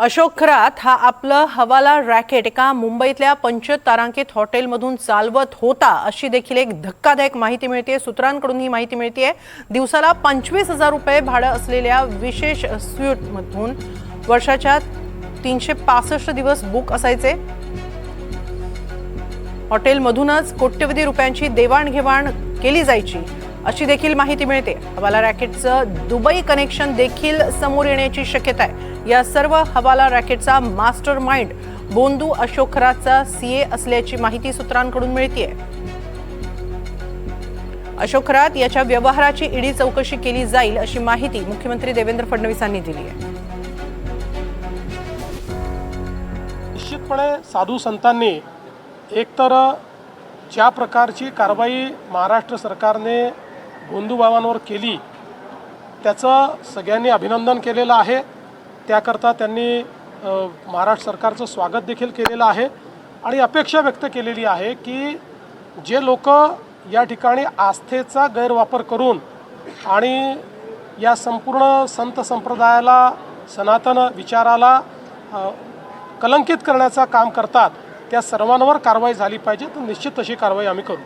अशोक खरात हा आपलं हवाला रॅकेट एका मुंबईतल्या पंचतारांकित हॉटेलमधून चालवत होता अशी देखील एक धक्कादायक माहिती मिळते। सूत्रांकडून ही माहिती मिळते। दिवसाला 25,000 रुपये भाडं असलेल्या विशेष स्वीटमधून वर्षाच्या 365 दिवस बुक असायचे। हॉटेलमधूनच कोट्यवधी रुपयांची देवाणघेवाण केली जायची अशी देखील माहिती मिळते। हवाला रॅकेटचं दुबई कनेक्शन देखील समोर येण्याची शक्यता आहे। या सर्व हवाला रॅकेटचा मास्टरमाइंड बोंदू अशोक खरातचा सीए असल्याची माहिती सूत्रांकडून मिळते। अशोक खरात याच्या व्यवहाराची ईडी चौकशी केली जाईल अशी माहिती मुख्यमंत्री देवेंद्र फडणवीसांनी दिली आहे। निश्चितपणे साधू संतांनी एकतर ज्या प्रकारची कारवाई महाराष्ट्र सरकारने बोंधूभावांवर केली त्याचं सगळ्यांनी अभिनंदन केलेलं आहे। त्याकरता त्यांनी महाराष्ट्र सरकारचं स्वागत देखील केलेलं आहे आणि अपेक्षा व्यक्त केलेली आहे की जे लोक या ठिकाणी आस्थेचा गैरवापर करून आणि या संपूर्ण संत संप्रदायाला सनातन विचाराला कलंकित करण्याचं काम करतात त्या सर्वांवर कारवाई झाली पाहिजे। तर निश्चित तशी कारवाई आम्ही करू।